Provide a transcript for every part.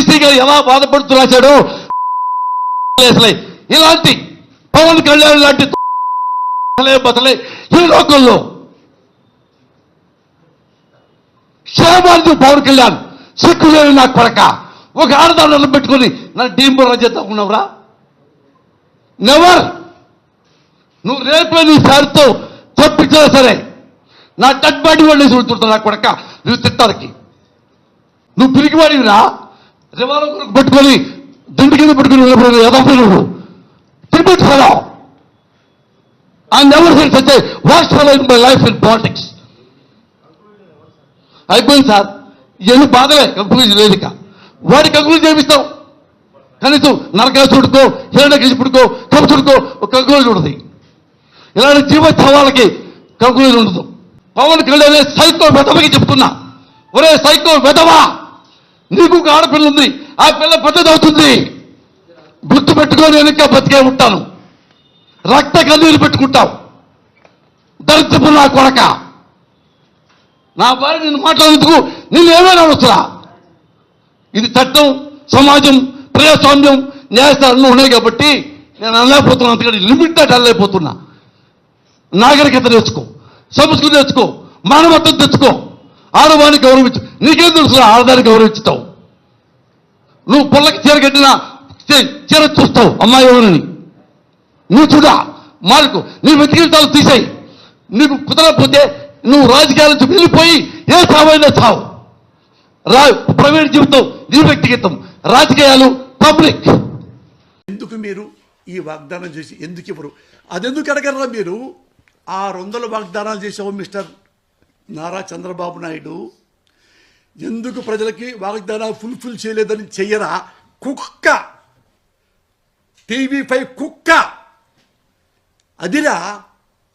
శ్రీ గారు ఎలా బాధపడుతూ రాశాడు. ఇలాంటి పవన్ కళ్యాణ్ లాంటి బతలే ఈ లోకంలో క్షేమాన్ని పవన్ కళ్యాణ్ సిక్కులేని నా కొడక ఒక ఆడదాన్ని పెట్టుకుని నన్ను డీంబర్ చేద్దాం ఉన్నావురా. నెవర్. నువ్వు రేపే నీ సార్తో చెప్పించినా సరే నా డెడ్ బాడీ వాళ్ళు చూడుతుంటా నా కొడక నువ్వు తిట్టానికి. నువ్వు పిరిగివాడివిరా. రివాల్వర్ పెట్టుకొని దిండు కింద పెట్టుకుని ఎదపి నువ్వు తిరిగి fellow. I never said such a worst fellow in my life in politics. అయిపోయింది సార్. ఇవన్నీ బాధలే. కంక్లూజన్ లేదు. ఇక వాడి కంక్లూజన్ చేపిస్తాం. కనీసం నరకాసుడికో హిరణ్యకశిపుడికో కంసుడికో ఒక కంక్లూజన్ ఉంటుంది. ఇలాంటి జీవోత్సవాలకి కంక్లూజన్ ఉండదు. పవన్ కళ్యాణ్ సైకో వెధవకి చెప్తున్నా, ఒరే సైకో వెధవా, నీకు ఒక ఆడపిల్ల ఉంది, ఆ పిల్ల పెద్దదవుతుంది. గుర్తు పెట్టుకొని నేను ఇంకా బతికే ఉంటాను. రక్త కన్నీరు పెట్టుకుంటావు. దరిద్రపు నా కొడక. నా భార్య నిన్ను మాట్లాడేందుకు నేను ఏమైనా అవసరా? ఇది చట్టం, సమాజం, ప్రజాస్వామ్యం, న్యాయస్థానాలు ఉన్నాయి కాబట్టి నేను అనలేకపోతున్నాను. అందుకని లిమిటెడ్ అనలేకపోతున్నా. నాగరికత నేర్చుకో, సంస్కృతి నేర్చుకో, మానవత్వం తెచ్చుకో, ఆడవాన్ని గౌరవించు. నీకేం తెలుసు ఆడదాన్ని గౌరవించుతావు? నువ్వు పొల్లకి చీర కట్టినా చీర చూస్తావు అమ్మాయి ఎవరని. నువ్వు చూడా మార్కు, నీ వ్యక్తిగతాలు తీసేయి. నీకు కుదరకపోతే నువ్వు రాజకీయాల నుంచి వెళ్ళిపోయి ఏ చావైనా చావు. ప్రైవేట్ జీవితం నీ వ్యక్తిగతం, రాజకీయాలు పబ్లిక్. ఎందుకు మీరు ఈ వాగ్దానం చేసి ఎందుకు ఇవ్వరు? అదెందుకు అడగరా మీరు? 600 వాగ్దానాలు చేసావు మిస్టర్ నారా చంద్రబాబు నాయుడు. ఎందుకు ప్రజలకి వాగ్దానాలు ఫుల్ఫిల్ చేయలేదని చెయ్యరా? కుక్క, TV5 కుక్క. అదిరా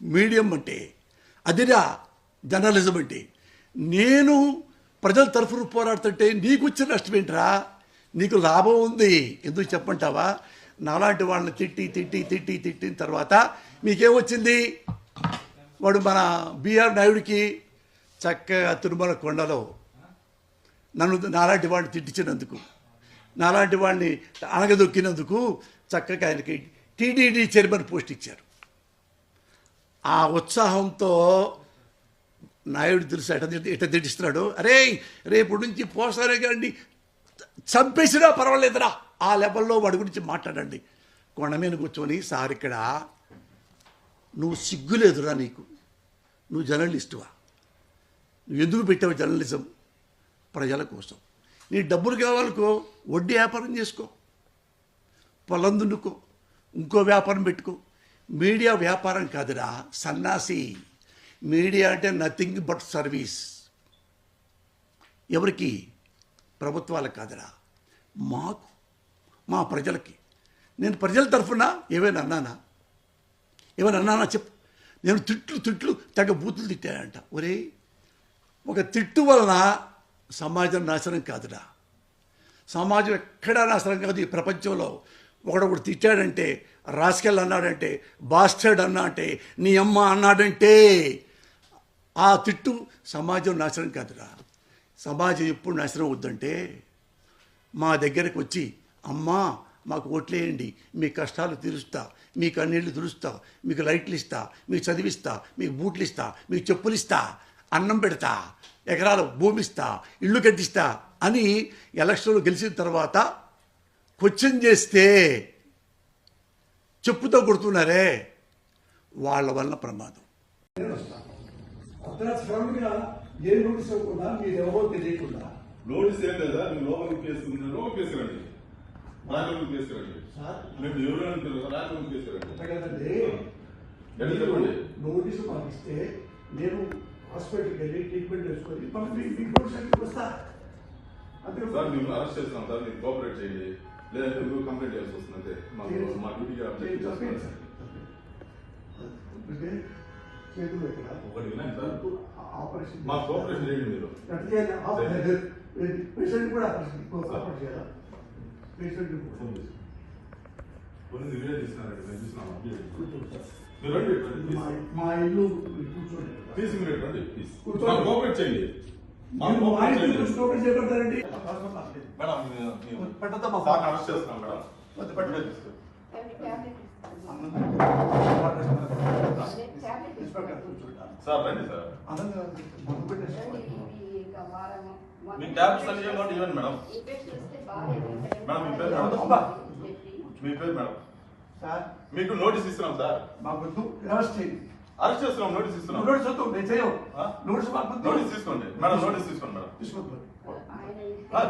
మీడియం అంటే, అదిరా జర్నలిజం అంటే. నేను ప్రజల తరఫున పోరాడుతుంటే నీకు వచ్చిన నష్టం ఏంట్రా? నీకు లాభం ఉంది. ఎందుకు చెప్పంటావా? నాలాంటి వాళ్ళని తిట్టిన తర్వాత మీకేమొచ్చింది? వాడు మన బిఆర్ నాయుడికి చక్కగా తిరుమల కొండలో నాలాంటి వాడిని తిట్టించినందుకు, నాలాంటి వాడిని అణగదొక్కినందుకు చక్కగా ఆయనకి టీటీడీ చైర్మన్ పోస్ట్ ఇచ్చారు. ఆ ఉత్సాహంతో నాయుడు తెలుసు ఎట తిట్టిస్తున్నాడు. అరే రేపు నుంచి పోసారే కానీ చంపేసినా పర్వాలేదురా, ఆ లెవెల్లో వాడి గురించి మాట్లాడండి. కొండ మీద కూర్చొని సార్ ఇక్కడ నువ్వు సిగ్గులేదురా నీకు, నువ్వు జర్నలిస్టువా, నువ్వు ఎందుకు పెట్టావు జర్నలిజం? ప్రజల కోసం. నీ డబ్బులు కావాలనుకో వడ్డీ వ్యాపారం చేసుకో, పొలం దున్నుకో, ఇంకో వ్యాపారం పెట్టుకో. మీడియా వ్యాపారం కాదురా సన్నాసి. మీడియా అంటే నథింగ్ బట్ సర్వీస్. ఎవరికి? ప్రభుత్వాలకు కాదురా, మాకు, మా ప్రజలకి. నేను ప్రజల తరఫున ఏమైనా అన్నానా చెప్పు. నేను తిట్లు తెగ బూతులు తిట్టానంట. ఒరే, ఒక తిట్టు వలన సమాజం నాశనం కాదురా. సమాజం ఎక్కడా నాశనం కాదు ఈ ప్రపంచంలో. ఒకడొకడు తిట్టాడంటే, రాస్కెల్ అన్నాడంటే, బాస్టర్డ్ అన్నా అంటే, నీ అమ్మ అన్నాడంటే ఆ తిట్టు సమాజం నాశనం కాదురా. సమాజం ఎప్పుడు నాశనం అవుద్దంటే మా దగ్గరకు వచ్చి, అమ్మా మాకు ఓట్లేయండి, మీ కష్టాలు తీరుస్తా, మీ కన్నీళ్ళు తుడుస్తా, మీకు లైట్లు ఇస్తా, మీకు చదివిస్తా, మీకు బూట్లు ఇస్తా, మీకు చెప్పులు ఇస్తా, అన్నం పెడతా, ఎకరాల భూమి ఇస్తా, ఇల్లు కట్టిస్తా అని ఎలక్షన్లో గెలిచిన తర్వాత క్వశ్చన్ చేస్తే చెప్పుతో కొడుతున్నారే, వాళ్ళ వల్ల ప్రమాదం. నోటీస్ ఏం లేదా? మీరు లోపలికి కేసుకుంటున్నారు, కేసుకురండి. రాజలోకి కేసుకురండి. మేము ఎవరు అంటారు? రాజలోకి కేసుకురండి. చెప్పండి. నోటీసు పంపిస్తే నేను హాస్పిటల్కి వెళ్ళి ట్రీట్మెంట్ చేసుకొని వస్తా. సార్ మేము అరెస్ట్ చేస్తాం సార్, మీరు కోఆపరేట్ చేయండి, లేదంటే మీరు కంప్లైంట్ చేయాల్సి వస్తుంది. అంతే మా డ్యూటీగా ఒకటి వినండి సార్, మా కోఆపరేషన్ చేయండి. మీరు పేషెంట్ కూడా ఆపరేషన్ చేయాలా? పేషెంట్ కొన్ని వీడియో తీసుకున్నారండి, మేము చూసినాము. మీరు రండి, మా ఇల్లు కూర్చోండి, తీసి మీరు రండి ప్లీజ్. కోఆపరేట్ చేయండి. మీరు మాహితి గురించి నోటీస్ చేయబడ్డారండి. మేడం పెట్టద్దమ్మా. సార్ అరెస్ట్ చేస్తున్నాం మేడం. వద్దు, పెట్టండి. ఇన్స్పెక్టర్ కూర్చోండి. సార్ రండి సార్. అనంతరం ముందు పెట్టేసి మీ ట్యాబ్స్ అన్ని ఇవ్వండి ఇవ్వండి మేడం. మేడం మీ పేరు మేడం. మీ పేరు మేడం. సార్ మీకు నోటీస్ ఇస్తున్నాం సార్. మాకు వద్దు, అరెస్ట్ చేయండి. అరెస్ట్ చేస్తున్నాం, నోటీస్ ఇస్తున్నాం. నోటీస్ వద్దు, నేను చేయను. నోటీస్ మాకు వద్దు. నోటీస్ తీసుకోండి మేడం, నోటీస్ తీసుకోండి మేడం. తీసుకోవద్దు.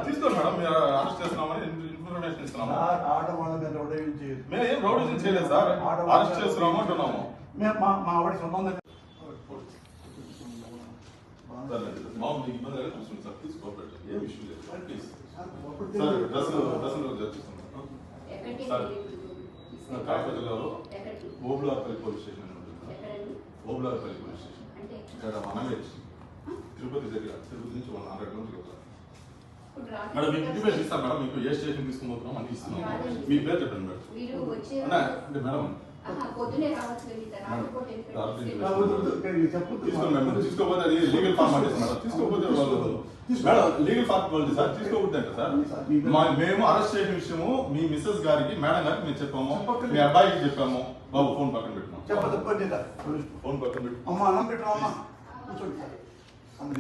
తీసుకోండి మేడం, మీరు అరెస్ట్ చేస్తున్నామని ఇన్ఫర్మేషన్ ఇస్తున్నాము. సార్ ఆడవాళ్ళ మీద రౌడీలు చేయదు. మేము ఏం రౌడీజం చేయలేదు సార్, అరెస్ట్ చేస్తున్నాము అంటున్నాము. మా ఆవిడ సంబంధం మామూలు మీకు ఇబ్బంది అయితే చూసుకోండి సార్, ప్లీజ్ కోఆపరేట్ చేయండి. ఏం ఇష్యూ లేదు ప్లీజ్ సార్. డ్రెస్ చేర్చిస్తున్నాం సార్. కాకప జిల్లాలో ఓబులార్పల్లి పోలీస్ స్టేషన్ అని ఉంటుంది. ఓబులార్పల్లి పోలీస్ స్టేషన్ ఇక్కడ మనవేజ్ తిరుపతి దగ్గర, తిరుపతి నుంచి 100 కిలోమీటర్లు. మేడం మీకు ఇంటిమేషన్ ఇస్తాను మేడం, మీకు ఏ స్టేషన్ తీసుకుపోతున్నాం అని ఇస్తున్నాం. మీ పేరు చెప్పండి మేడం. అంటే మేడం తీసుకోండి మేడం, తీసుకోకపోతే అది లీగల్ ఫార్మాలిటీస్ మేడం. తీసుకోకపోతే వాళ్ళు మేడం లీగల్ ఫార్మాలిటీ సార్, తీసుకోకూడదు అంటే సార్. మేము అరెస్ట్ చేసిన విషయము మీ మిస్సెస్ గారికి మేడం గారికి మేము చెప్పాము, మీ అబ్బాయికి చెప్పాము. బాబు ఫోన్ పక్కన పెట్టినాం, చెప్పదు. ఫోన్ పక్కన పెట్టి అమ్మ అన్నం పెట్టామమ్మా కూర్చోండి.